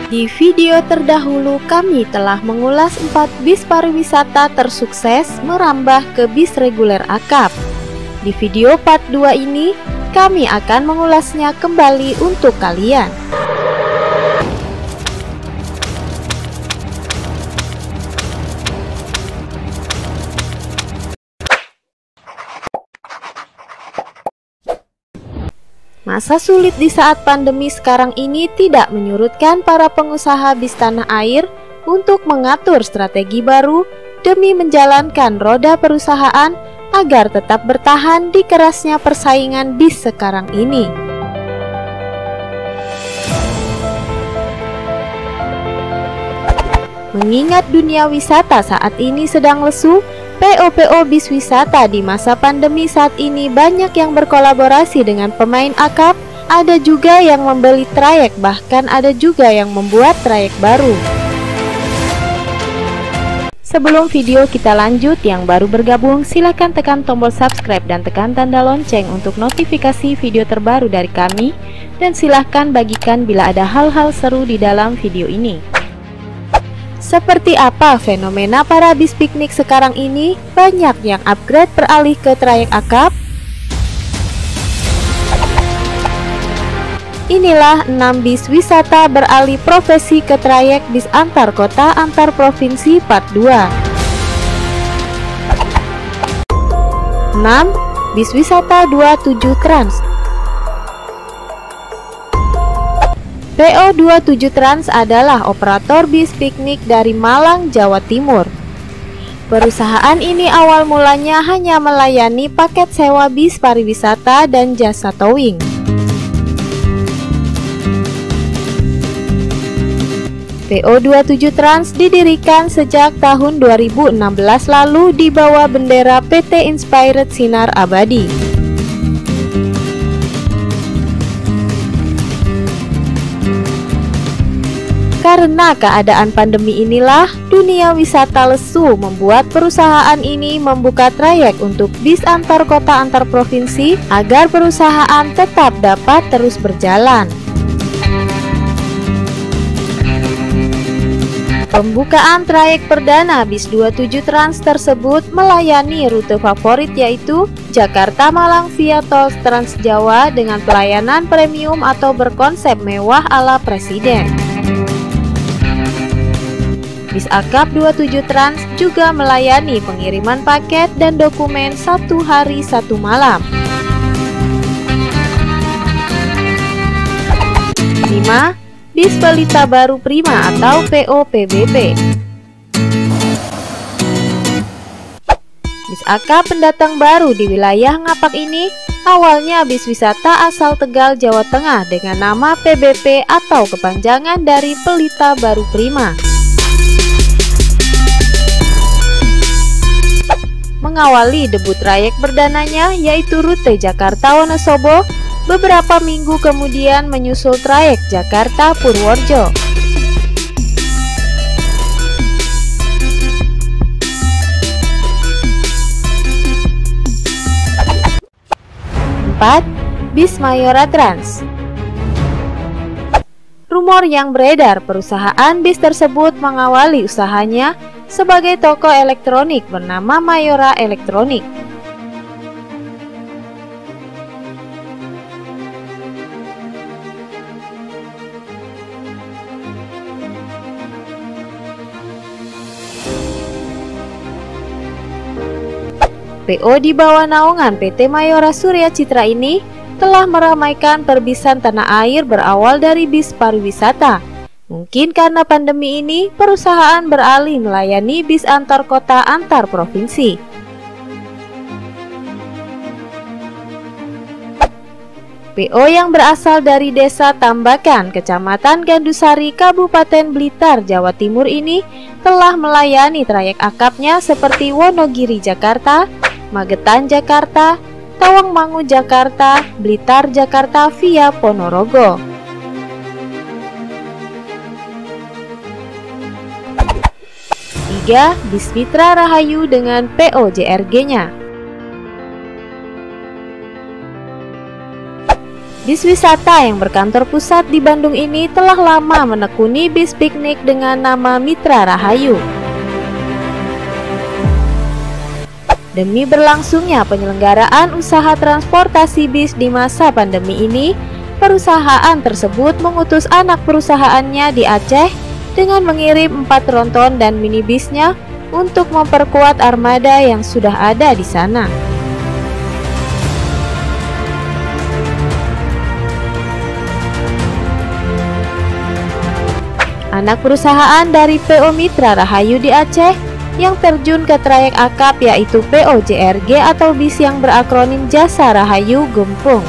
Di video terdahulu kami telah mengulas 4 bis pariwisata tersukses merambah ke bis reguler akap. Di video part 2 ini, kami akan mengulasnya kembali untuk kalian. Masa sulit di saat pandemi sekarang ini tidak menyurutkan para pengusaha bis tanah air untuk mengatur strategi baru demi menjalankan roda perusahaan agar tetap bertahan di kerasnya persaingan bis sekarang ini. Mengingat dunia wisata saat ini sedang lesu, PO-PO bis wisata di masa pandemi saat ini banyak yang berkolaborasi dengan pemain akap, ada juga yang membeli trayek, bahkan ada juga yang membuat trayek baru. Sebelum video kita lanjut, yang baru bergabung silahkan tekan tombol subscribe dan tekan tanda lonceng untuk notifikasi video terbaru dari kami, dan silahkan bagikan bila ada hal-hal seru di dalam video ini. Seperti apa fenomena para bis piknik sekarang ini? Banyak yang upgrade beralih ke trayek akap. Inilah 6 bis wisata beralih profesi ke trayek bis antar kota antar provinsi part 2. 6. Bis wisata 27 Trans. PO27 Trans adalah operator bis piknik dari Malang, Jawa Timur. Perusahaan ini awal mulanya hanya melayani paket sewa bis pariwisata dan jasa towing. PO27 Trans didirikan sejak tahun 2016 lalu di bawah bendera PT Inspired Sinar Abadi. Karena keadaan pandemi inilah, dunia wisata lesu membuat perusahaan ini membuka trayek untuk bis antar kota antar provinsi agar perusahaan tetap dapat terus berjalan. Pembukaan trayek perdana bis 27 Trans tersebut melayani rute favorit yaitu Jakarta Malang via tol Trans Jawa dengan pelayanan premium atau berkonsep mewah ala presiden. Bis akap 27 Trans juga melayani pengiriman paket dan dokumen 1 hari 1 malam. 5. Bis Pelita Baru Prima atau PO-PBP. Bis akap pendatang baru di wilayah Ngapak ini awalnya bis wisata asal Tegal, Jawa Tengah dengan nama PBP atau kepanjangan dari Pelita Baru Prima. Mengawali debut trayek perdananya yaitu rute Jakarta Wonosobo, beberapa minggu kemudian menyusul trayek Jakarta Purworejo. 4. Bis Mayora Trans. Rumor yang beredar perusahaan bis tersebut mengawali usahanya sebagai toko elektronik bernama Mayora Elektronik. PO di bawah naungan PT Mayora Surya Citra ini telah meramaikan perbisan tanah air berawal dari bis pariwisata. Mungkin karena pandemi ini, perusahaan beralih melayani bis antar kota antar provinsi. PO yang berasal dari Desa Tambakan, Kecamatan Gandusari, Kabupaten Blitar, Jawa Timur ini telah melayani trayek akapnya seperti Wonogiri Jakarta, Magetan Jakarta, Tawangmangu Jakarta, Blitar Jakarta via Ponorogo. 3. Bis Mitra Rahayu dengan PO JRG-nya. Bis wisata yang berkantor pusat di Bandung ini telah lama menekuni bis piknik dengan nama Mitra Rahayu. Demi berlangsungnya penyelenggaraan usaha transportasi bis di masa pandemi ini, perusahaan tersebut mengutus anak perusahaannya di Aceh dengan mengirim 4 tronton dan minibusnya untuk memperkuat armada yang sudah ada di sana. Anak perusahaan dari PO Mitra Rahayu di Aceh yang terjun ke trayek akap yaitu PO JRG atau bis yang berakronim Jasa Rahayu Gempung.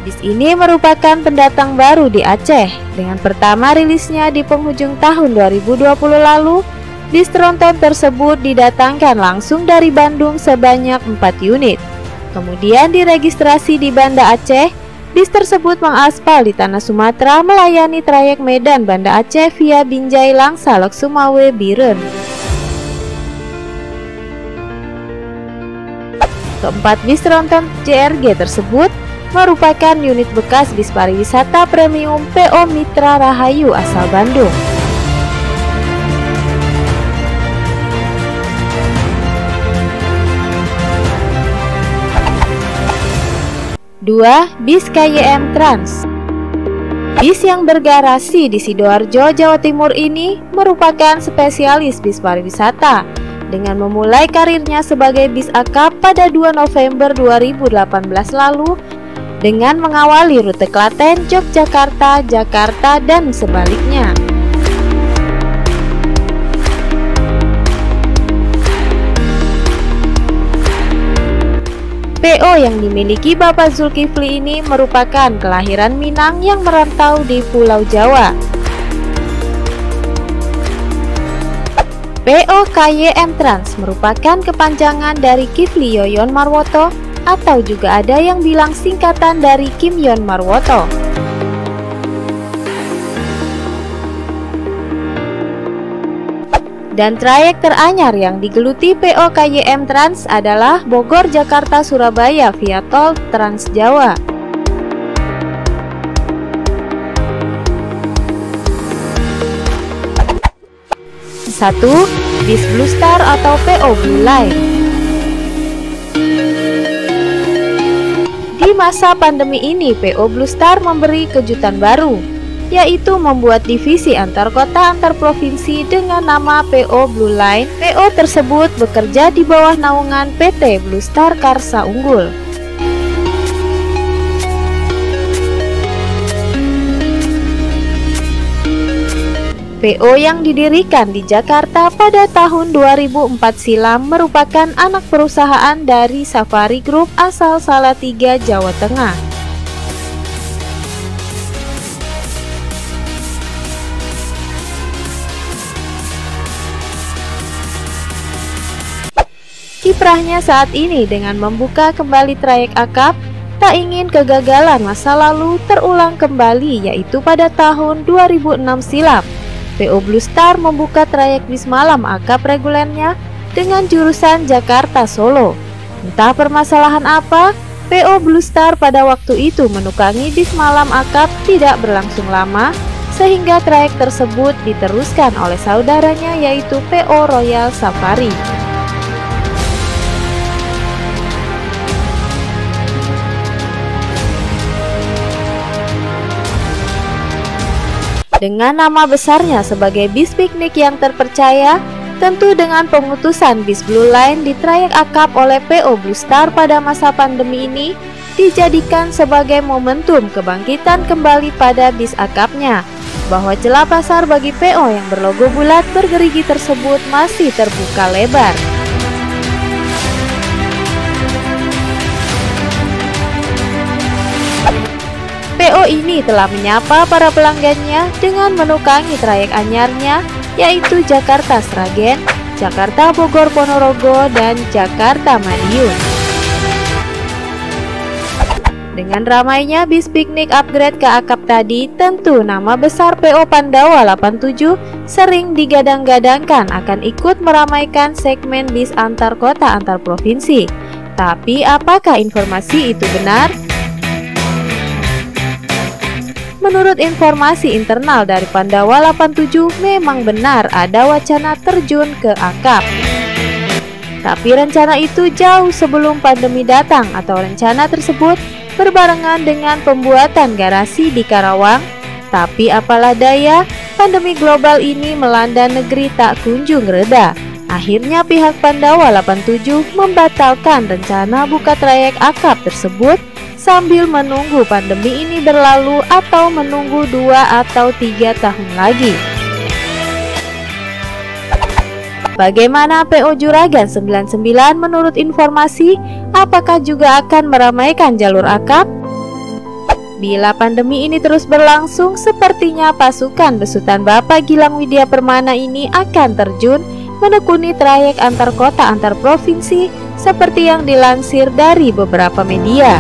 Bis ini merupakan pendatang baru di Aceh. Dengan pertama rilisnya di penghujung tahun 2020 lalu, bis tronton tersebut didatangkan langsung dari Bandung sebanyak 4 unit. Kemudian diregistrasi di Banda Aceh. Bis tersebut mengaspal di tanah Sumatera melayani trayek Medan Banda Aceh via Binjai Langsa Leksumawe Biren. Keempat bis tronton JRG tersebut merupakan unit bekas bis pariwisata premium PO Mitra Rahayu asal Bandung. Dua, bis KYM Trans. Bis yang bergarasi di Sidoarjo, Jawa Timur ini merupakan spesialis bis pariwisata dengan memulai karirnya sebagai bis akap pada 2 November 2018 lalu dengan mengawali rute Klaten, Yogyakarta, Jakarta, dan sebaliknya. PO yang dimiliki Bapak Zulkifli ini merupakan kelahiran Minang yang merantau di Pulau Jawa. PO KYM Trans merupakan kepanjangan dari Kifli Yoyon Marwoto atau juga ada yang bilang singkatan dari Kim Yon Marwoto. Dan trayek teranyar yang digeluti PO KYM Trans adalah Bogor, Jakarta, Surabaya via tol Trans Jawa. Satu, bis Blue Star atau PO Blue Line. Di masa pandemi ini, PO Blue Star memberi kejutan baru, yaitu membuat divisi antar kota antar provinsi dengan nama PO Blue Line. PO tersebut bekerja di bawah naungan PT Blue Star Karsa Unggul. PO yang didirikan di Jakarta pada tahun 2004 silam merupakan anak perusahaan dari Safari Group asal Salatiga, Jawa Tengah. Kiprahnya saat ini dengan membuka kembali trayek akap, tak ingin kegagalan masa lalu terulang kembali, yaitu pada tahun 2006 silam. PO Blue Star membuka trayek bis malam akap regulernya dengan jurusan Jakarta Solo. Entah permasalahan apa, PO Blue Star pada waktu itu menukangi bis malam akap tidak berlangsung lama, sehingga trayek tersebut diteruskan oleh saudaranya yaitu PO Royal Safari. Dengan nama besarnya sebagai bis piknik yang terpercaya, tentu dengan pemutusan bis Blue Line di trayek akap oleh PO Blue Star pada masa pandemi ini dijadikan sebagai momentum kebangkitan kembali pada bis akapnya, bahwa celah pasar bagi PO yang berlogo bulat bergerigi tersebut masih terbuka lebar. PO ini telah menyapa para pelanggannya dengan menukangi trayek anyarnya yaitu Jakarta Sragen, Jakarta Bogor Ponorogo, dan Jakarta Madiun. Dengan ramainya bis piknik upgrade ke akap tadi, tentu nama besar PO Pandawa 87 sering digadang-gadangkan akan ikut meramaikan segmen bis antar kota antar provinsi. Tapi apakah informasi itu benar? Menurut informasi internal dari Pandawa 87, memang benar ada wacana terjun ke akap. Tapi rencana itu jauh sebelum pandemi datang, atau rencana tersebut berbarengan dengan pembuatan garasi di Karawang. Tapi apalah daya, pandemi global ini melanda negeri tak kunjung reda. Akhirnya pihak Pandawa 87 membatalkan rencana buka trayek akap tersebut sambil menunggu pandemi ini berlalu atau menunggu 2 atau 3 tahun lagi. Bagaimana PO Juragan 99 menurut informasi, apakah juga akan meramaikan jalur akap? Bila pandemi ini terus berlangsung, sepertinya pasukan besutan Bapak Gilang Widya Permana ini akan terjun menekuni trayek antar kota antar provinsi seperti yang dilansir dari beberapa media.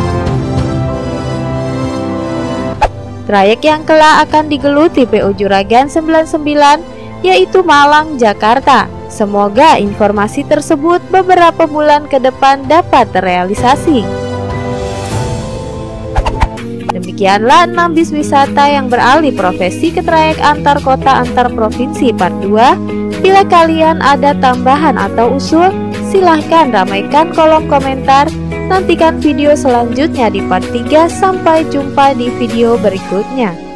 Trayek yang kelak akan digeluti PO Juragan 99 yaitu Malang, Jakarta. Semoga informasi tersebut beberapa bulan ke depan dapat terrealisasi. Demikianlah 6 bis wisata yang beralih profesi ke trayek antar kota antar provinsi part 2. Bila kalian ada tambahan atau usul, silahkan ramaikan kolom komentar. Nantikan video selanjutnya di part 3. Sampai jumpa di video berikutnya.